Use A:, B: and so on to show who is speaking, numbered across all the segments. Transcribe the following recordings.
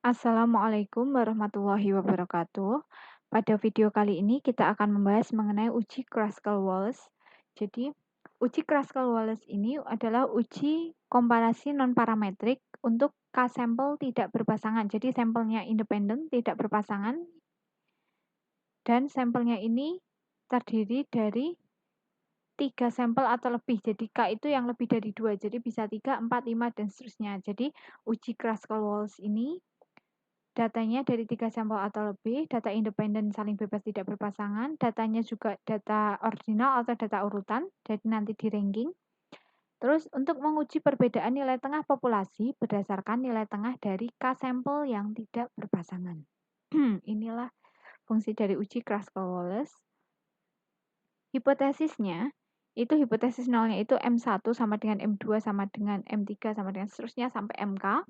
A: Assalamualaikum warahmatullahi wabarakatuh. Pada video kali ini kita akan membahas mengenai uji Kruskal-Wallis. Jadi, uji Kruskal-Wallis ini adalah uji komparasi non-parametrik untuk K-sampel tidak berpasangan. Jadi, sampelnya independen, tidak berpasangan, dan sampelnya ini terdiri dari 3 sampel atau lebih. Jadi, K itu yang lebih dari 2. Jadi, bisa 3, 4, 5, dan seterusnya. Jadi, uji Kruskal-Wallis ini datanya dari 3 sampel atau lebih, data independen saling bebas tidak berpasangan, datanya juga data ordinal atau data urutan, jadi nanti di ranking. Terus untuk menguji perbedaan nilai tengah populasi berdasarkan nilai tengah dari K sampel yang tidak berpasangan. Inilah fungsi dari uji Kruskal-Wallis. Hipotesisnya, itu hipotesis nolnya itu M1 sama dengan M2 sama dengan M3 sama dengan seterusnya sampai MK.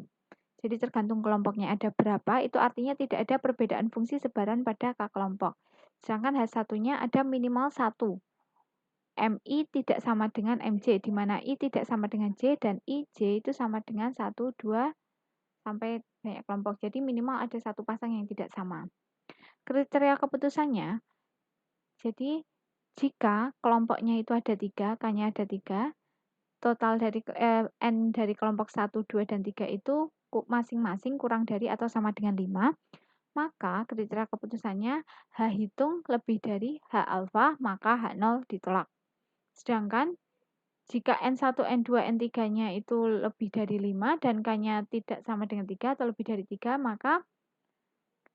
A: Jadi tergantung kelompoknya ada berapa, itu artinya tidak ada perbedaan fungsi sebaran pada K kelompok. Sedangkan H1-nya ada minimal 1. MI tidak sama dengan MJ, di mana I tidak sama dengan J, dan IJ itu sama dengan 1, 2, sampai banyak kelompok. Jadi minimal ada satu pasang yang tidak sama. Kriteria keputusannya, jadi jika kelompoknya itu ada 3, K-nya ada 3, total dari N dari kelompok 1, 2, dan 3 itu masing-masing kurang dari atau sama dengan 5, maka kriteria keputusannya H hitung lebih dari H alfa, maka H0 ditolak. Sedangkan jika N1, N2, N3-nya itu lebih dari 5 dan K-nya tidak sama dengan 3 atau lebih dari 3, maka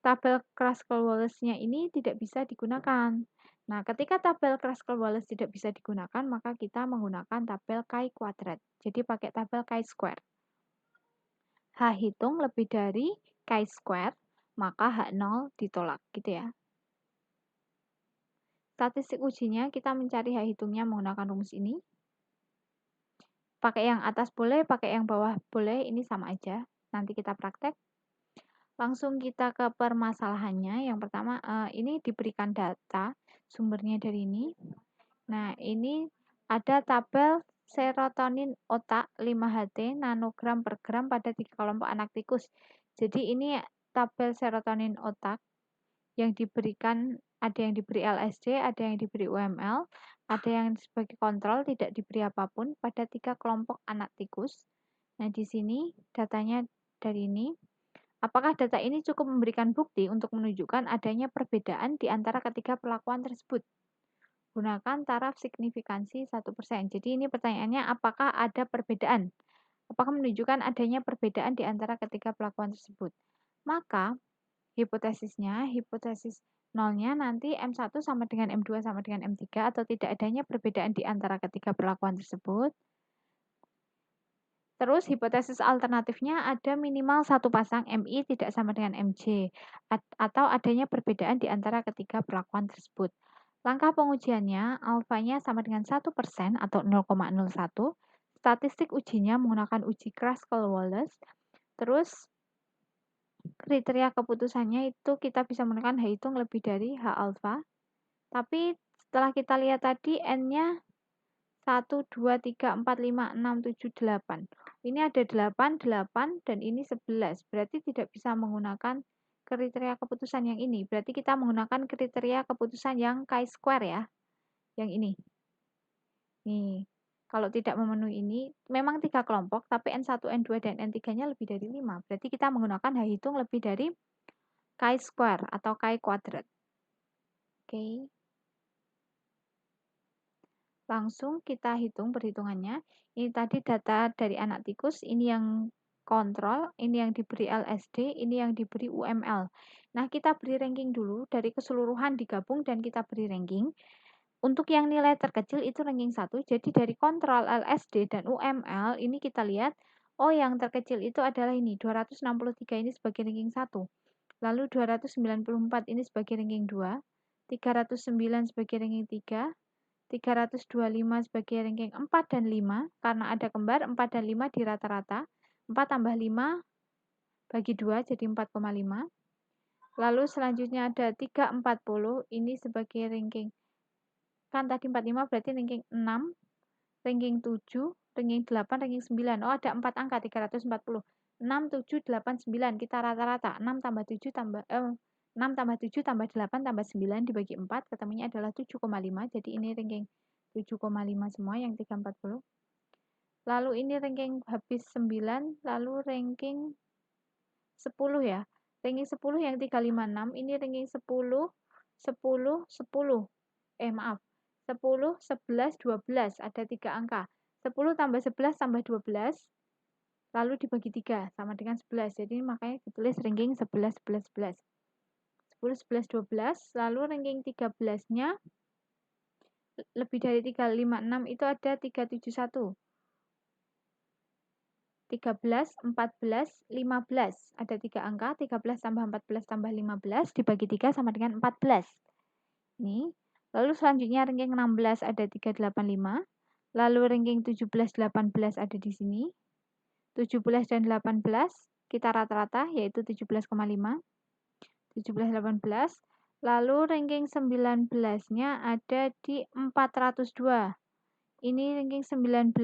A: tabel Kruskal-Wallis-nya ini tidak bisa digunakan. Nah, ketika tabel Kruskal-Wallis tidak bisa digunakan, maka kita menggunakan tabel chi-kuadrat. Jadi pakai tabel chi-square. H hitung lebih dari chi-square, maka H0 ditolak, gitu ya. Statistik ujinya, kita mencari H hitungnya menggunakan rumus ini. Pakai yang atas boleh, pakai yang bawah boleh, ini sama aja. Nanti kita praktek. Langsung kita ke permasalahannya. Yang pertama, ini diberikan data, sumbernya dari ini. Nah, ini ada tabel serotonin otak 5-HT nanogram per gram pada 3 kelompok anak tikus. Jadi ini tabel serotonin otak yang diberikan, ada yang diberi LSD, ada yang diberi UML, ada yang sebagai kontrol tidak diberi apapun pada 3 kelompok anak tikus. Nah, di sini datanya dari ini. Apakah data ini cukup memberikan bukti untuk menunjukkan adanya perbedaan di antara ketiga perlakuan tersebut? Gunakan taraf signifikansi 1%. Jadi ini pertanyaannya, apakah ada perbedaan? Apakah menunjukkan adanya perbedaan di antara ketiga perlakuan tersebut? Maka, hipotesisnya, hipotesis nolnya nanti M1 sama dengan M2 sama dengan M3 atau tidak adanya perbedaan di antara ketiga perlakuan tersebut. Terus hipotesis alternatifnya ada minimal satu pasang MI tidak sama dengan MJ atau adanya perbedaan di antara ketiga perlakuan tersebut. Langkah pengujiannya, alfanya sama dengan 1% atau 0,01. Statistik ujinya menggunakan uji Kruskal-Wallis. Terus kriteria keputusannya itu kita bisa menggunakan H hitung lebih dari H alfa. Tapi setelah kita lihat tadi N-nya 1, 2, 3, 4, 5, 6, 7, 8. Ini ada 8, 8, dan ini 11. Berarti tidak bisa menggunakan kriteria keputusan yang ini. Berarti kita menggunakan kriteria keputusan yang chi-square ya. Yang ini. Nih, kalau tidak memenuhi ini, memang 3 kelompok, tapi N1, N2, dan N3-nya lebih dari 5. Berarti kita menggunakan H hitung lebih dari chi-square atau chi-kuadrat. Oke. Langsung kita hitung perhitungannya. Ini tadi data dari anak tikus, ini yang kontrol, ini yang diberi LSD, ini yang diberi UML. Nah, kita beri ranking dulu, dari keseluruhan digabung dan kita beri ranking. Untuk yang nilai terkecil itu ranking 1, jadi dari kontrol LSD dan UML, ini kita lihat, oh yang terkecil itu adalah ini, 263 ini sebagai ranking 1. Lalu 294 ini sebagai ranking 2, 309 sebagai ranking 3, 325 sebagai ranking 4 dan 5, karena ada kembar 4 dan 5 di rata-rata, 4 tambah 5 bagi 2 jadi 4,5. Lalu selanjutnya ada 340, ini sebagai ranking, kan tadi 45 berarti ranking 6, ranking 7, ranking 8, ranking 9. Oh ada 4 angka 340. 6, 7, 8, 9. Kita rata-rata. 6 tambah 7 tambah 6 tambah 7 tambah 8 tambah 9 dibagi 4. Ketemunya adalah 7,5. Jadi ini ranking 7,5 semua yang 340. Lalu ini ranking habis 9. Lalu ranking 10 ya. Ranking 10 yang 356. Ini ranking 10, 10, 10. Maaf. 10, 11, 12. Ada 3 angka. 10 tambah 11 tambah 12. Lalu dibagi 3 sama dengan 11. Jadi makanya ditulis ranking 11, 11, 11. 10, 11, 12. Lalu ranking 13-nya lebih dari 356 itu ada 371. 13, 14, 15. Ada 3 angka. 13 tambah 14 tambah 15 dibagi 3 sama dengan 14. Ini. Lalu selanjutnya ranking 16 ada 385. Lalu ranking 17, 18 ada di sini. 17 dan 18 kita rata-rata yaitu 17,5. 17, 18. Lalu ranking 19-nya ada di 402. Ini ranking 19,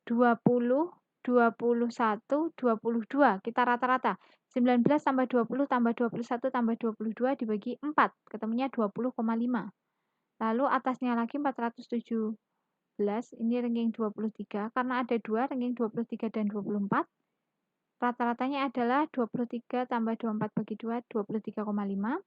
A: 20, 21, 22. Kita rata-rata. 19 tambah 20 tambah 21 tambah 22 dibagi 4. Ketemunya 20,5. Lalu atasnya lagi 417. Ini ranking 23. Karena ada 2, ranking 23 dan 24. Rata-ratanya adalah 23 tambah 24 bagi 2, 23,5.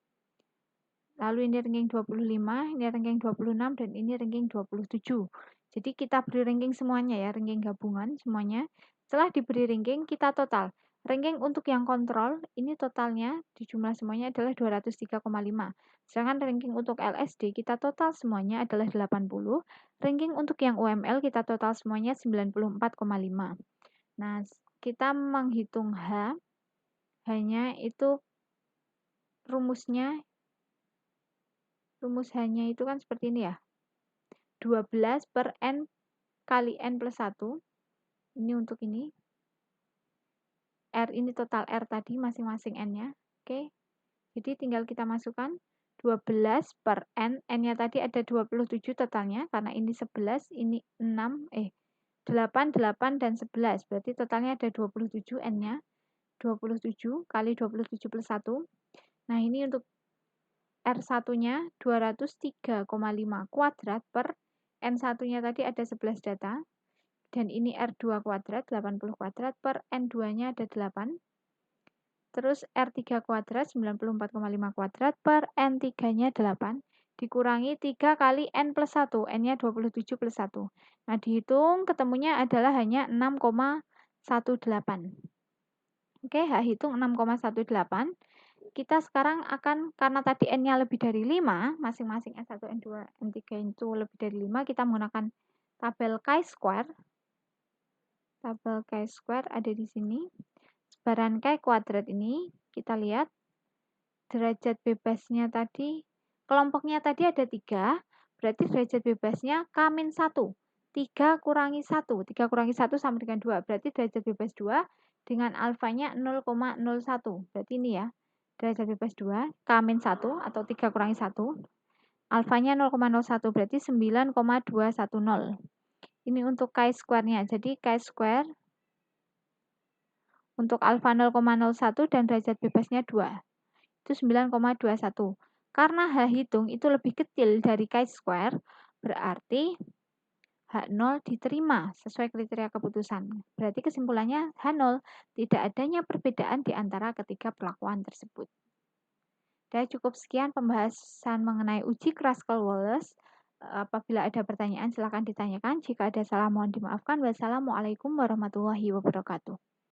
A: Lalu ini ranking 25, ini ranking 26, dan ini ranking 27. Jadi kita beri ranking semuanya ya, ranking gabungan semuanya. Setelah diberi ranking, kita total. Ranking untuk yang kontrol, ini totalnya di jumlah semuanya adalah 203,5. Sedangkan ranking untuk LSD, kita total semuanya adalah 80. Ranking untuk yang UML, kita total semuanya 94,5. Nah, kita menghitung H-nya itu rumus H-nya itu kan seperti ini ya. 12 per N kali N plus 1. Ini untuk ini. R ini total R tadi masing-masing N-nya. Oke. Jadi tinggal kita masukkan 12 per N. N-nya tadi ada 27 totalnya. Karena ini 11, ini 6, 8, 8, dan 11. Berarti totalnya ada 27 N-nya. 27 kali 27 plus 1. Nah ini untuk R1-nya 203,5 kuadrat per N1-nya tadi ada 11 data. Dan ini R2 kuadrat 80 kuadrat per N2-nya ada 8. Terus R3 kuadrat 94,5 kuadrat per N3-nya 8. Dikurangi 3 kali N plus 1. N-nya 27 plus 1. Nah dihitung ketemunya adalah hanya 6,18. Oke, hitung 6,18. Kita sekarang akan, karena tadi N-nya lebih dari 5, masing-masing N1, N2, N3 itu lebih dari 5, kita menggunakan tabel chi-square. Tabel chi-square ada di sini. Sebaran chi kuadrat ini, kita lihat derajat bebasnya tadi, kelompoknya tadi ada 3, berarti derajat bebasnya K-1. 3 kurangi 1. 3 kurangi 1 sama dengan 2, berarti derajat bebas 2 dengan alfanya 0,01. Berarti ini ya. Derajat bebas 2, K-1 atau 3 kurangi 1. Alfanya 0,01 berarti 9,210. Ini untuk chi-square-nya. Jadi chi-square untuk alfa 0,01 dan derajat bebasnya 2. Itu 9,21. Karena H hitung itu lebih kecil dari chi-square, berarti H0 diterima sesuai kriteria keputusan. Berarti kesimpulannya H0, tidak adanya perbedaan di antara ketiga perlakuan tersebut. Dan cukup sekian pembahasan mengenai uji Kruskal-Wallis. Apabila ada pertanyaan silakan ditanyakan. Jika ada salah mohon dimaafkan. Wassalamualaikum warahmatullahi wabarakatuh.